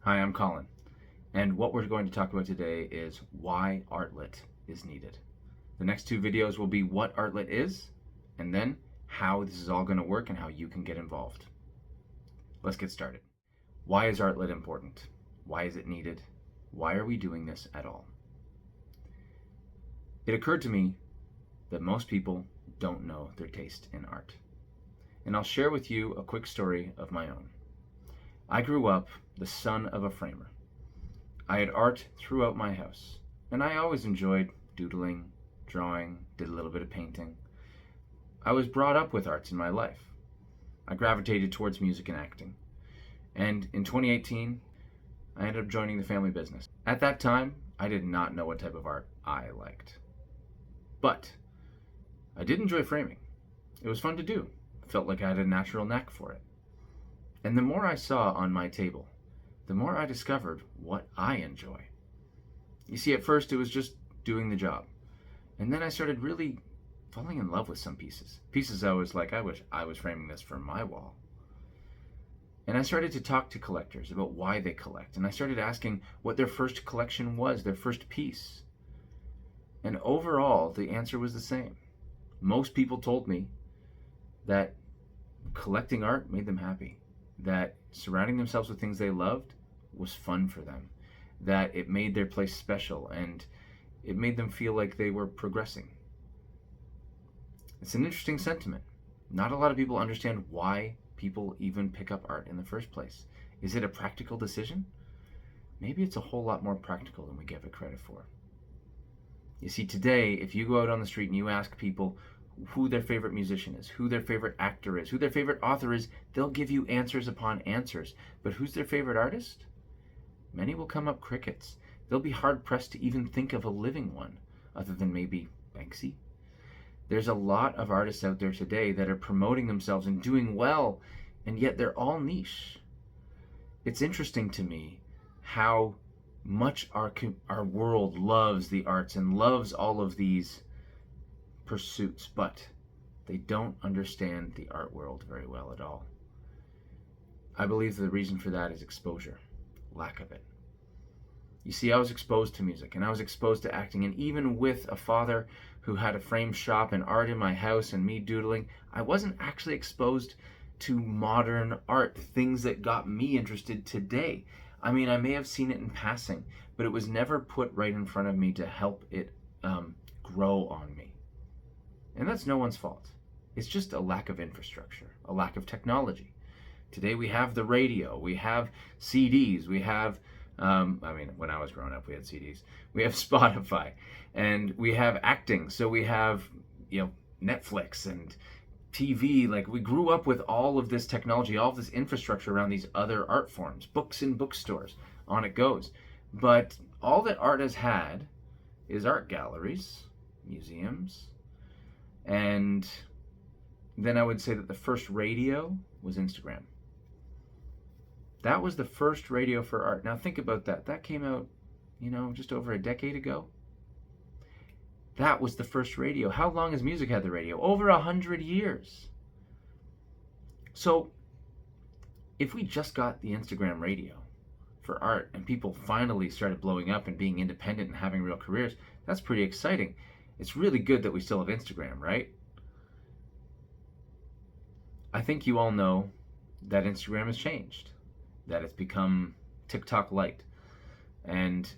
Hi, I'm Colin, and what we're going to talk about today is why Artlet is needed. The next two videos will be what Artlet is, and then how this is all going to work and how you can get involved. Let's get started. Why is Artlet important? Why is it needed? Why are we doing this at all? It occurred to me that most people don't know their taste in art. And I'll share with you a quick story of my own. I grew up the son of a framer. I had art throughout my house, and I always enjoyed doodling, drawing, did a little bit of painting. I was brought up with arts in my life. I gravitated towards music and acting. And in 2018, I ended up joining the family business. At that time, I did not know what type of art I liked. But I did enjoy framing. It was fun to do. I felt like I had a natural knack for it. And the more I saw on my table, the more I discovered what I enjoy. You see, at first it was just doing the job. And then I started really falling in love with some pieces. Pieces I was like, I wish I was framing this for my wall. And I started to talk to collectors about why they collect. And I started asking what their first collection was, their first piece. And overall, the answer was the same. Most people told me that collecting art made them happy, that surrounding themselves with things they loved was fun for them, that it made their place special, and it made them feel like they were progressing. It's an interesting sentiment. Not a lot of people understand why people even pick up art in the first place. Is it a practical decision? Maybe it's a whole lot more practical than we give it credit for. You see, today, if you go out on the street and you ask people who their favorite musician is, who their favorite actor is, who their favorite author is, they'll give you answers upon answers. But who's their favorite artist? Many will come up crickets. They'll be hard-pressed to even think of a living one, other than maybe Banksy. There's a lot of artists out there today that are promoting themselves and doing well, and yet they're all niche. It's interesting to me how much our world loves the arts and loves all of these pursuits, but they don't understand the art world very well at all. I believe the reason for that is exposure, lack of it. You see, I was exposed to music and I was exposed to acting, and even with a father who had a frame shop and art in my house and me doodling, I wasn't actually exposed to modern art, things that got me interested today. I mean, I may have seen it in passing, but it was never put right in front of me to help it grow on me. And that's no one's fault. It's just a lack of infrastructure, a lack of technology. Today we have the radio, we have CDs, we have, when I was growing up we had CDs, we have Spotify, and we have acting, so we have, Netflix and TV. Like, we grew up with all of this technology, all of this infrastructure around these other art forms, books in bookstores, on it goes. But all that art has had is art galleries, museums, and then I would say that the first radio was Instagram. That was the first radio for art. Now think about that. That came out, just over a decade ago. That was the first radio. How long has music had the radio? Over 100 years. So if we just got the Instagram radio for art and people finally started blowing up and being independent and having real careers, that's pretty exciting. It's really good that we still have Instagram, right? I think you all know that Instagram has changed, that it's become TikTok light. And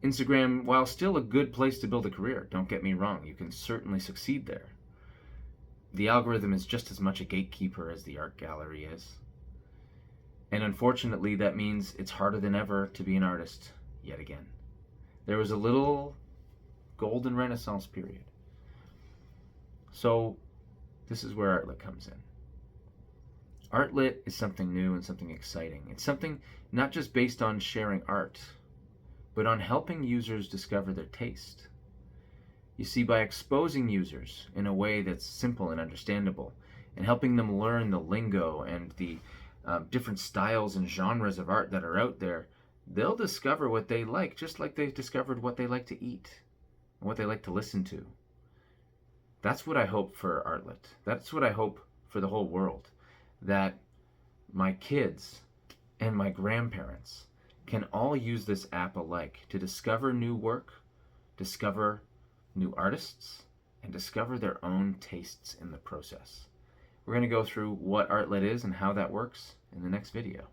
Instagram, while still a good place to build a career, don't get me wrong, you can certainly succeed there. The algorithm is just as much a gatekeeper as the art gallery is. And unfortunately, that means it's harder than ever to be an artist yet again. There was a little golden renaissance period. So this is where Artlet comes in. Artlet is something new and something exciting. It's something not just based on sharing art, but on helping users discover their taste. You see, by exposing users in a way that's simple and understandable, and helping them learn the lingo and the different styles and genres of art that are out there, they'll discover what they like, just like they've discovered what they like to eat and what they like to listen to. That's what I hope for Artlet. That's what I hope for the whole world. That my kids and my grandparents can all use this app alike to discover new work, discover new artists, and discover their own tastes in the process. We're going to go through what Artlet is and how that works in the next video.